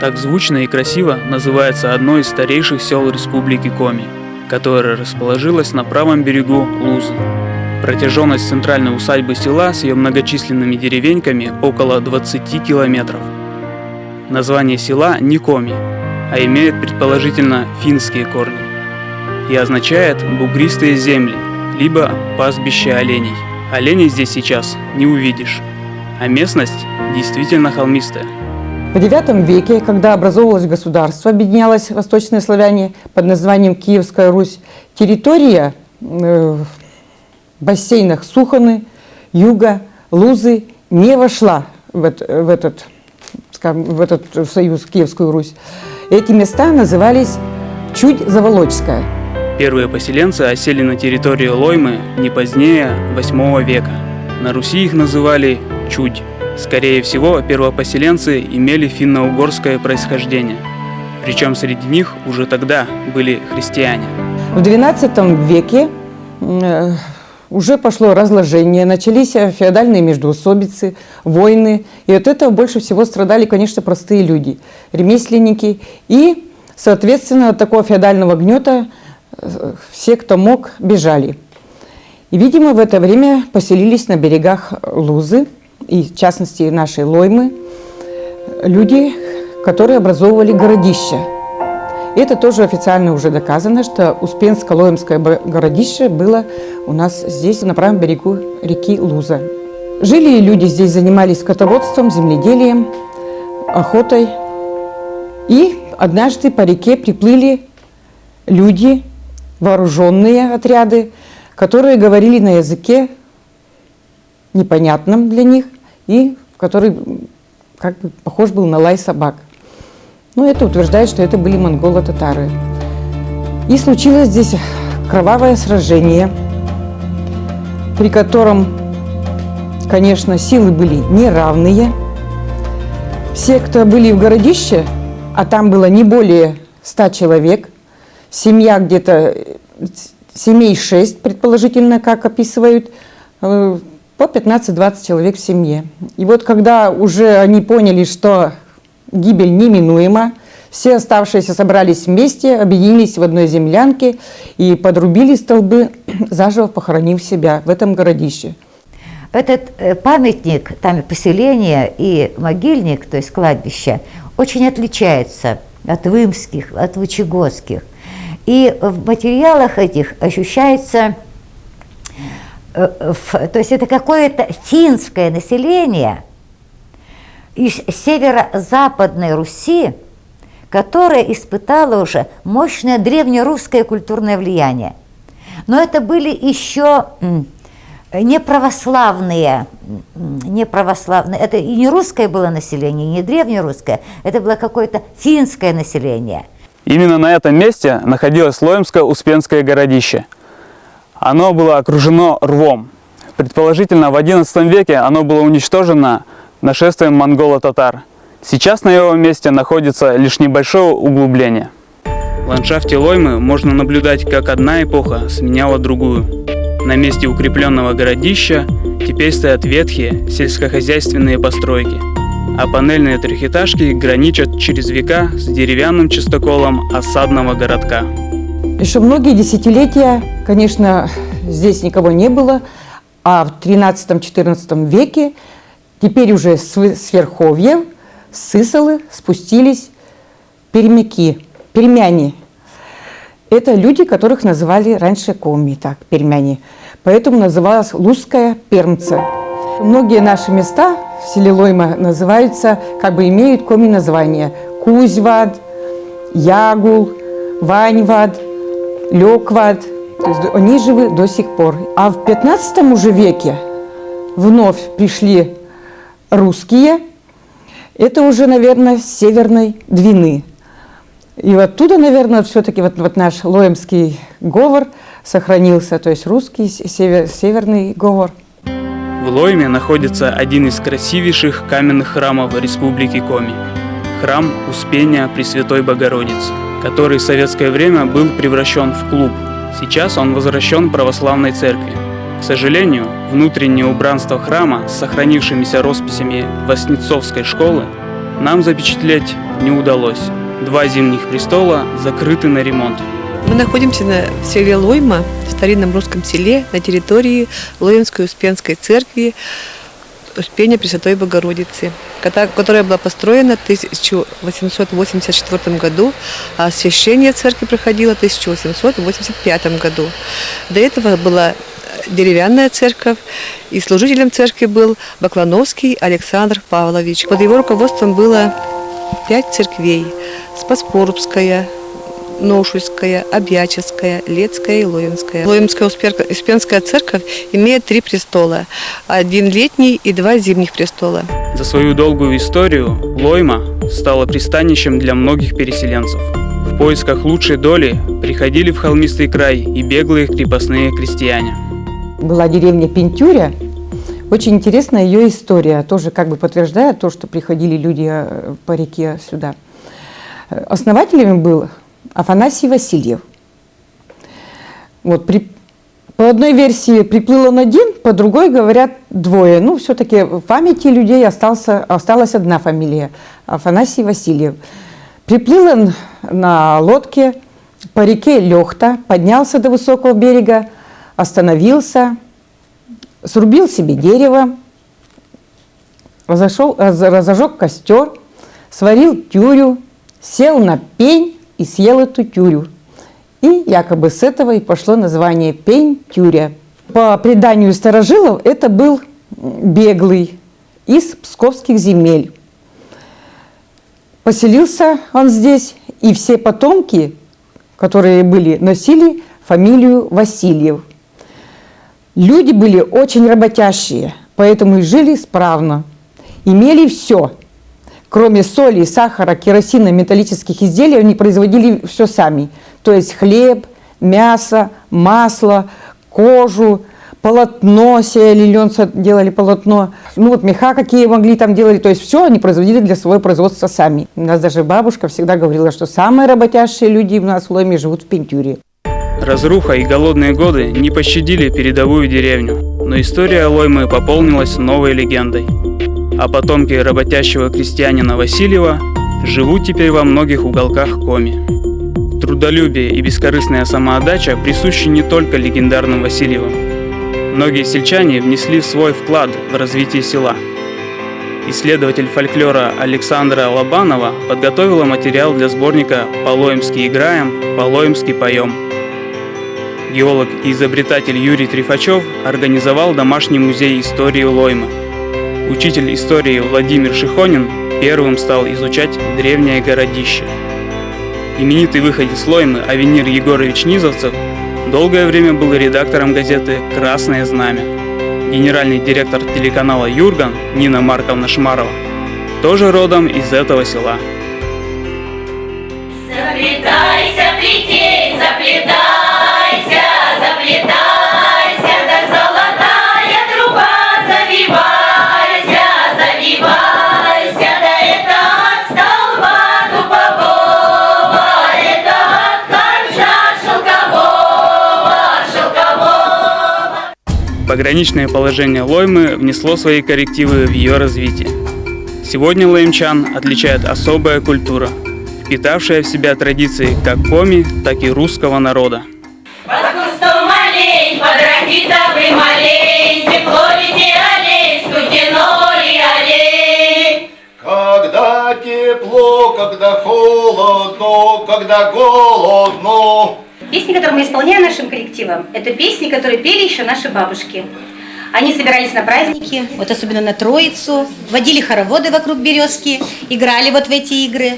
Так звучно и красиво называется одно из старейших сел Республики Коми, которое расположилось на правом берегу Лузы. Протяженность центральной усадьбы села с ее многочисленными деревеньками около 20 километров. Название села не Коми, а имеет предположительно финские корни и означает «бугристые земли», либо «пастбище оленей». Оленей здесь сейчас не увидишь, а местность действительно холмистая. В IX веке, когда образовывалось государство, объединялось восточные славяне под названием Киевская Русь, территория в бассейнах Суханы, Юга, Лузы не вошла в этот союз, Киевскую Русь. Эти места назывались Чудь-Заволочская. Первые поселенцы осели на территории Лоймы не позднее VIII века. На Руси их называли Чудь. Скорее всего, первопоселенцы имели финно-угорское происхождение. Причем среди них уже тогда были христиане. В XII веке уже пошло разложение, начались феодальные междоусобицы, войны. И от этого больше всего страдали, конечно, простые люди, ремесленники. И, соответственно, от такого феодального гнета все, кто мог, бежали. И, видимо, в это время поселились на берегах Лузы, и в частности нашей Лоймы, люди, которые образовывали городища. И это тоже официально уже доказано, что Успенско-Лоймское городище было у нас здесь, на правом берегу реки Луза. Жили люди здесь, занимались скотоводством, земледелием, охотой. И однажды по реке приплыли люди, вооруженные отряды, которые говорили на языке непонятном для них, и который как бы похож был на лай собак. Но это утверждает, что это были монголо-татары. И случилось здесь кровавое сражение, при котором, конечно, силы были неравные. Все, кто были в городище, а там было не более 100 человек, семья где-то, семей 6, предположительно, как описывают, по 15-20 человек в семье. И вот когда уже они поняли, что гибель неминуема, все оставшиеся собрались вместе, объединились в одной землянке и подрубили столбы, заживо похоронив себя в этом городище. Этот памятник, там поселение и могильник, то есть кладбище, очень отличается от вымских, от вычегодских. И в материалах этих ощущается, то есть это какое-то финское население из северо-западной Руси, которое испытало уже мощное древнерусское культурное влияние. Но это были еще не православные, это и не русское было население, и не древнерусское, это было какое-то финское население. Именно на этом месте находилось Лоймско-Успенское городище. Оно было окружено рвом. Предположительно, в XI веке оно было уничтожено нашествием монголо-татар. Сейчас на его месте находится лишь небольшое углубление. В ландшафте Лоймы можно наблюдать, как одна эпоха сменяла другую. На месте укрепленного городища теперь стоят ветхие сельскохозяйственные постройки, а панельные трехэтажки граничат через века с деревянным частоколом осадного городка. Еще многие десятилетия, конечно, здесь никого не было, а в XIII-XIV веке теперь уже с верховья, с Сысолы спустились пермяне. Это люди, которых называли раньше коми, так, пермяне. Поэтому называлась Лузская Пермца. Многие наши места в селе Лойма называются, как бы имеют коми названия: Кузьвад, Ягул, Ваньвад, Лёквад. То есть они живы до сих пор. А в 15 уже веке вновь пришли русские. Это уже, наверное, с Северной Двины. И оттуда, наверное, все-таки вот наш лоемский говор сохранился, то есть русский северный говор. В Лойме находится один из красивейших каменных храмов Республики Коми – храм Успения Пресвятой Богородицы, который в советское время был превращен в клуб. Сейчас он возвращен православной церкви. К сожалению, внутреннее убранство храма с сохранившимися росписями Воснецовской школы нам запечатлеть не удалось. 2 зимних престола закрыты на ремонт. Мы находимся в селе Лойма, в старинном русском селе, на территории Лоймской Успенской церкви Успения Пресвятой Богородицы, которая была построена в 1884 году, а освящение церкви проходило в 1885 году. До этого была деревянная церковь, и служителем церкви был Баклановский Александр Павлович. Под его руководством было 5 церквей: Спаспорубская, Ношульская, Обьяческая, Лецкая и Лоемская. Лоемская Успенская церковь имеет 3 престола, 1 летний и 2 зимних престола. За свою долгую историю Лойма стала пристанищем для многих переселенцев. В поисках лучшей доли приходили в холмистый край и беглые крепостные крестьяне. Была деревня Пентюря. Очень интересная ее история, тоже как бы подтверждает то, что приходили люди по реке сюда. Основателем был Афанасий Васильев. Вот, по одной версии приплыл он один, по другой говорят 2. Ну, все-таки в памяти людей осталась одна фамилия – Афанасий Васильев. Приплыл он на лодке по реке Лехта, поднялся до высокого берега, остановился, срубил себе дерево, разожег костер, сварил тюрю, сел на пень и съел эту тюрю. И якобы с этого и пошло название Пень-Тюря. По преданию старожилов, это был беглый из псковских земель. Поселился он здесь, и все потомки, которые были, носили фамилию Васильев. Люди были очень работящие, поэтому и жили справно. Имели все. Кроме соли, сахара, керосина, металлических изделий, они производили все сами. То есть хлеб, мясо, масло, кожу, полотно, сеяли лен, делали полотно. Ну вот меха какие могли там делали. То есть все они производили для своего производства сами. У нас даже бабушка всегда говорила, что самые работящие люди у нас в Лойме живут в Пентюре. Разруха и голодные годы не пощадили передовую деревню, но история Лоймы пополнилась новой легендой. А потомки работящего крестьянина Васильева живут теперь во многих уголках Коми. Трудолюбие и бескорыстная самоотдача присущи не только легендарным Васильевым. Многие сельчане внесли свой вклад в развитие села. Исследователь фольклора Александра Лобанова подготовила материал для сборника «По-лоймски играем, по-лоймски поем». Геолог и изобретатель Юрий Трифачев организовал домашний музей истории Лоймы. Учитель истории Владимир Шихонин первым стал изучать древнее городище. Именитый выходец Лоймы Авенир Егорович Низовцев долгое время был редактором газеты «Красное знамя». Генеральный директор телеканала «Юрган» Нина Марковна Шмарова тоже родом из этого села. Заплетайся, плетей, заплетайся, заплетайся, да золотая труба, завивайся, завивайся, да это от столба дубового, это от коржа шелкового. Пограничное положение Лоймы внесло свои коррективы в ее развитие. Сегодня лоемчан отличает особая культура, впитавшая в себя традиции как коми, так и русского народа. Под кустом олень, под ракитовым олень, тепло лети олень, студено ли олень. Когда тепло, когда холодно, когда голодно. Песни, которые мы исполняем нашим коллективом, это песни, которые пели еще наши бабушки. Они собирались на праздники, вот особенно на Троицу, водили хороводы вокруг березки, играли вот в эти игры.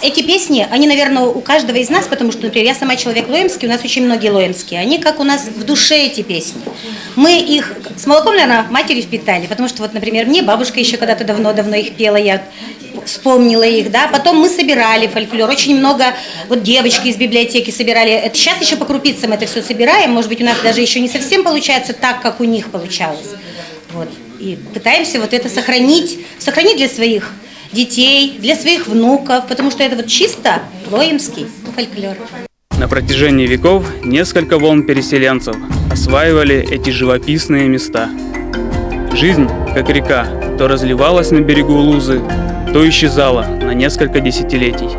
Эти песни, они, наверное, у каждого из нас, потому что, например, я сама человек лоемский, у нас очень многие лоемские, они как у нас в душе эти песни. Мы их с молоком, наверное, матери впитали, потому что, вот, например, мне бабушка еще когда-то давно-давно их пела, я вспомнила их, да, потом мы собирали фольклор, очень много, вот девочки из библиотеки собирали, это сейчас еще по крупицам это все собираем, может быть, у нас даже еще не совсем получается так, как у них получалось, вот, и пытаемся вот это сохранить для своих детей, для своих внуков, потому что это вот чисто лоемский фольклор. На протяжении веков несколько волн переселенцев осваивали эти живописные места. Жизнь, как река, то разливалась на берегу Лузы, то исчезала на несколько десятилетий.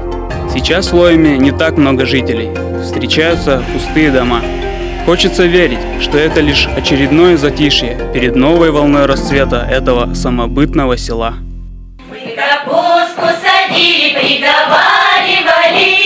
Сейчас в Лойме не так много жителей, встречаются пустые дома. Хочется верить, что это лишь очередное затишье перед новой волной расцвета этого самобытного села. Мы капусту садили, приговаривали,